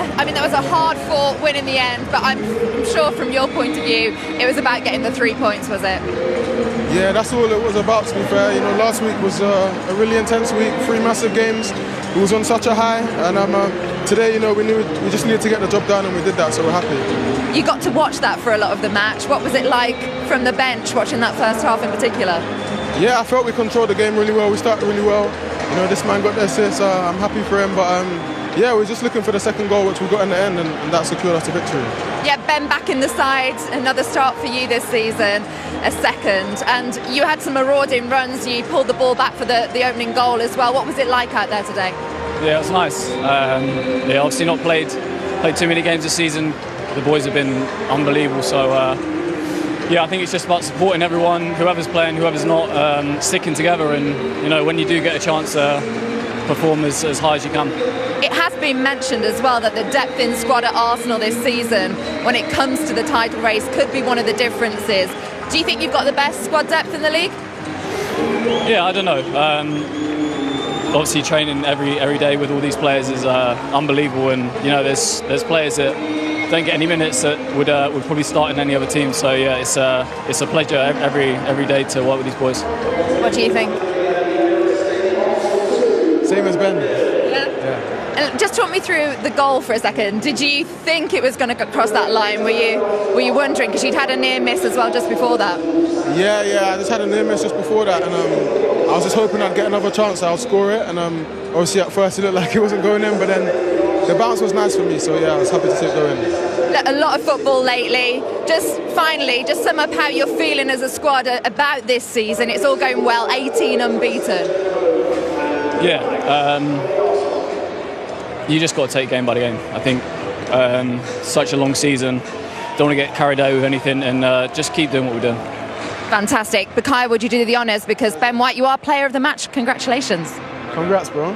I mean, that was a hard-fought win in the end, but I'm sure from your point of view, it was about getting the 3 points, was it? Yeah, that's all it was about, to be fair. You know, last week was a really intense week, 3 massive games. It was on such a high, and today, you know, we just needed to get the job done, and we did that, so we're happy. You got to watch that for a lot of the match. What was it like from the bench, watching that first half in particular? Yeah, I felt we controlled the game really well. We started really well. You know, this man got the assist. I'm happy for him, but yeah, we're just looking for the second goal, which we got in the end, and that secured us the victory. Yeah, Ben back in the side, another start for you this season, a second, and you had some marauding runs. You pulled the ball back for the opening goal as well. What was it like out there today? Yeah, it was nice. Yeah, obviously not played too many games this season. The boys have been unbelievable, so yeah, I think it's just about supporting everyone, whoever's playing, whoever's not, sticking together, and you know, when you do get a chance to perform as high as you can. It has been mentioned as well that the depth in squad at Arsenal this season, when it comes to the title race, could be one of the differences. Do you think you've got the best squad depth in the league? Yeah, I don't know. Obviously, training every day with all these players is unbelievable, and you know, there's players that don't get any minutes that would probably start in any other team. So yeah, it's a pleasure every day to work with these boys. What do you think? Same as Ben. Yeah. And just talk me through the goal for a second. Did you think it was going to cross that line? Were you wondering, because you'd had a near miss as well just before that? Yeah, I just had a near miss just before that, and I was just hoping I'd get another chance. I'll score it, and obviously at first it looked like it wasn't going in, but then the bounce was nice for me. So yeah, I was happy to see it go in. A lot of football lately. Just finally, just sum up how you're feeling as a squad about this season. It's all going well. 18 unbeaten. Yeah. You just got to take game by the game. I think such a long season, don't want to get carried away with anything, and just keep doing what we're doing. Fantastic. Bakaya, would you do the honours? Because Ben White, you are player of the match. Congratulations. Congrats, bro.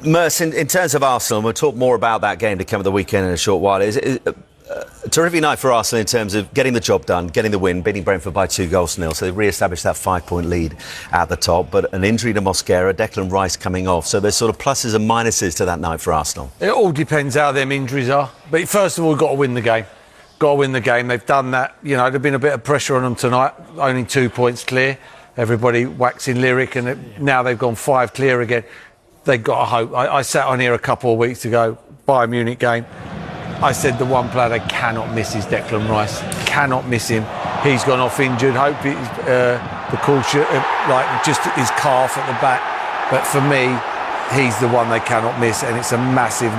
Merson, in terms of Arsenal, we'll talk more about that game to come at the weekend in a short while. It's a terrific night for Arsenal in terms of getting the job done, getting the win, beating Brentford by 2-0. So they've re-established that 5-point lead at the top. But an injury to Mosquera, Declan Rice coming off. So there's sort of pluses and minuses to that night for Arsenal. It all depends how them injuries are. But first of all, we've got to win the game. Got to win the game. They've done that. You know, there's been a bit of pressure on them tonight. Only 2 points clear. Everybody waxing lyric, and now they've gone 5 clear again. They've got to hope. I sat on here a couple of weeks ago, Bayern Munich game. I said the one player they cannot miss is Declan Rice. Cannot miss him. He's gone off injured. Hope he's the culture, like just his calf at the back. But for me, he's the one they cannot miss, and it's a massive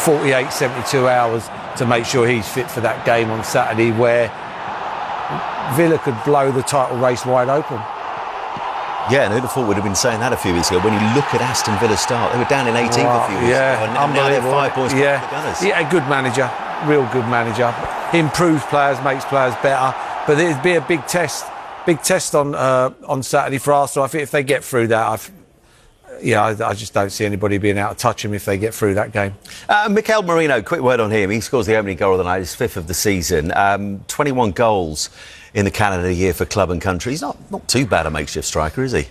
48, 72 hours to make sure he's fit for that game on Saturday, where Villa could blow the title race wide open. Yeah, and who'd have thought we'd have been saying that a few weeks ago. When you look at Aston Villa's start, they were down in 18th a few weeks ago, and now they're 5 points behind the Gunners. Yeah, a good manager, real good manager. He improves players, makes players better. But it'd be a big test on Saturday for Arsenal. I think if they get through that, I just don't see anybody being able to touch him if they get through that game. Mikel Merino, quick word on him. He scores the opening goal of the night, his 5th of the season. 21 goals in the Canada year for club and country. He's not too bad a makeshift striker, is he?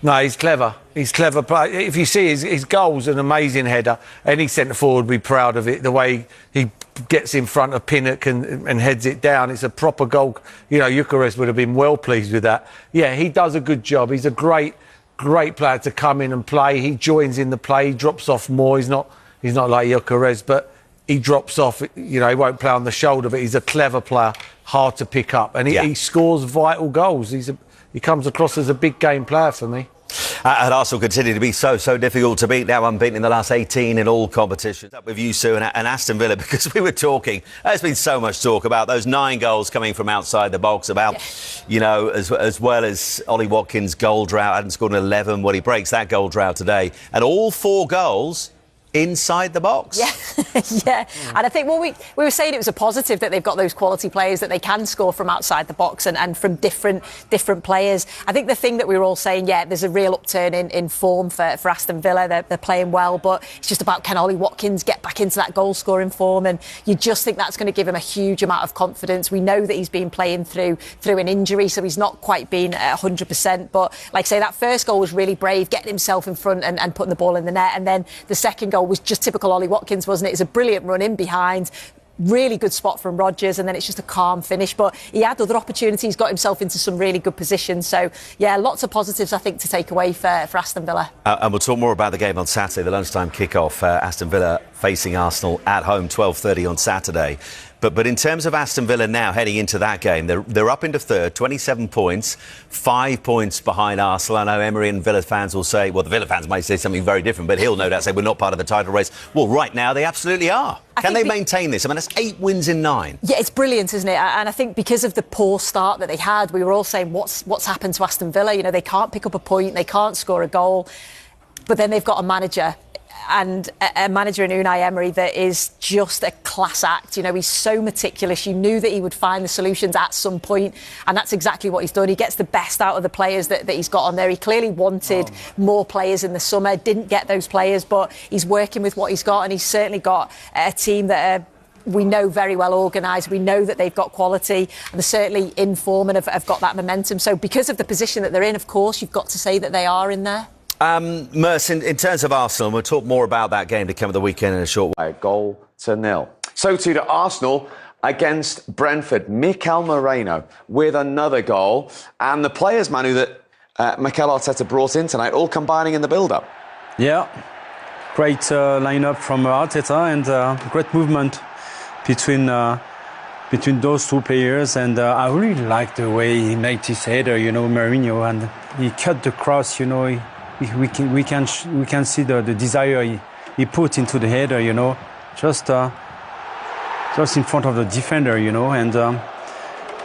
No, he's clever. He's clever. But if you see his goal's an amazing header. Any centre forward would be proud of it. The way he gets in front of Pinnock and heads it down. It's a proper goal. You know, Eucharist would have been well pleased with that. Yeah, he does a good job. He's a great player to come in and play. He joins in the play. He drops off more. He's not like Eucharist, but he drops off. You know, he won't play on the shoulder, but he's a clever player, hard to pick up, and he scores vital goals. He comes across as a big game player for me. And Arsenal continue to be so difficult to beat, now unbeaten in the last 18 in all competitions. Up with you, Sue, and Aston Villa, because we were talking, there's been so much talk about those 9 goals coming from outside the box, about, you know, as well as Ollie Watkins' goal drought, hadn't scored an 11, well, he breaks that goal drought today, and all 4 goals inside the box. Yeah. And I think we were saying it was a positive that they've got those quality players that they can score from outside the box and from different players. I think the thing that we were all saying, there's a real upturn in form for Aston Villa. They're playing well, but it's just about, can Ollie Watkins get back into that goal scoring form? And you just think that's going to give him a huge amount of confidence. We know that he's been playing through an injury, so he's not quite been 100%. But like I say, that first goal was really brave, getting himself in front and putting the ball in the net. And then the second goal goal was just typical Ollie Watkins, wasn't it? It's a brilliant run in behind. Really good spot from Rodgers, and then it's just a calm finish. But he had other opportunities, got himself into some really good positions. So, yeah, lots of positives, I think, to take away for Aston Villa. And we'll talk more about the game on Saturday, the lunchtime kick-off. Aston Villa facing Arsenal at home, 12:30 on Saturday. But in terms of Aston Villa now heading into that game, they're up into third, 27 points, 5 points behind Arsenal. I know Emery and Villa fans will say, well, the Villa fans might say something very different, but he'll no doubt say we're not part of the title race. Well, right now they absolutely are. Can they maintain this? I mean, that's 8 wins in 9. Yeah, it's brilliant, isn't it? And I think because of the poor start that they had, we were all saying, what's happened to Aston Villa? You know, they can't pick up a point, they can't score a goal. But then they've got a manager, and a manager in Unai Emery that is just a class act. You know, he's so meticulous. You knew that he would find the solutions at some point, and that's exactly what he's done. He gets the best out of the players that he's got on there. He clearly wanted more players in the summer, didn't get those players, but he's working with what he's got, and he's certainly got a team that we know very well organised. We know that they've got quality, and they're certainly in form and have got that momentum. So because of the position that they're in, of course, you've got to say that they are in there. Merson, in terms of Arsenal, we'll talk more about that game to come at the weekend in a short while. 1-0. So too to Arsenal against Brentford. Mikel Moreno with another goal. And the players, Manu, that Mikel Arteta brought in tonight, all combining in the build-up. Yeah, great lineup from Arteta, and great movement between those two players. And I really like the way he made his header, you know, Mourinho, and he cut the cross, you know. We can see the desire he put into the header, you know, just in front of the defender, you know. And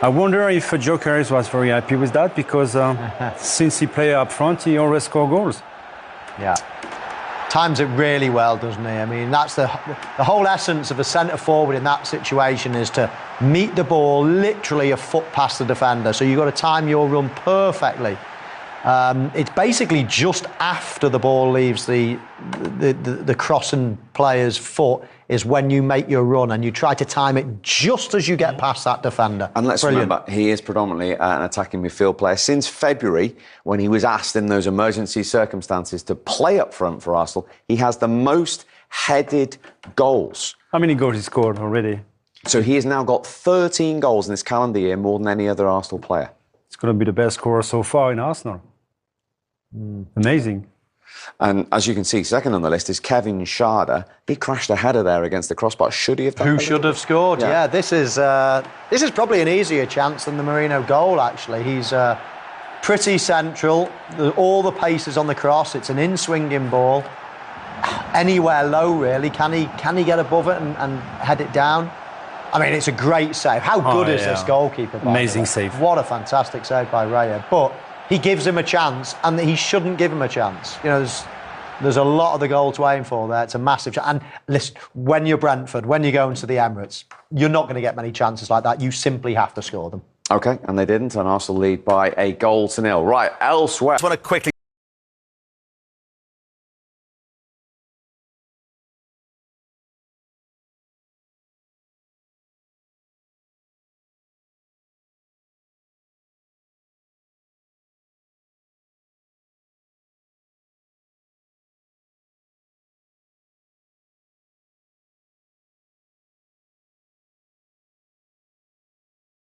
I wonder if Gyökeres was very happy with that, because since he played up front, he always scored goals. Yeah, times it really well, doesn't he? I mean, that's the whole essence of a centre forward in that situation, is to meet the ball literally a foot past the defender. So you've got to time your run perfectly. It's basically just after the ball leaves the crossing player's foot is when you make your run, and you try to time it just as you get past that defender. And let's remember, he is predominantly an attacking midfield player. Since February, when he was asked in those emergency circumstances to play up front for Arsenal, he has the most headed goals. How many goals he scored already? So he has now got 13 goals in this calendar year, more than any other Arsenal player. It's going to be the best scorer so far in Arsenal. Amazing. And as you can see, second on the list is Kevin Schade. He crashed a header there against the crossbar. Should he have done? Who should have scored? Yeah, this is probably an easier chance than the Merino goal, actually. He's pretty central. All the pace is on the cross. It's an in-swinging ball. Anywhere low, really. Can he get above it and head it down? I mean, it's a great save. How good is this goalkeeper? Amazing save. What a fantastic save by Raya. But he gives him a chance, and he shouldn't give him a chance. You know, there's a lot of the goal to aim for there. It's a massive chance. And listen, when you're Brentford, when you go into the Emirates, you're not going to get many chances like that. You simply have to score them. OK, and they didn't, and Arsenal lead by 1-0. Right, elsewhere. I just want to quickly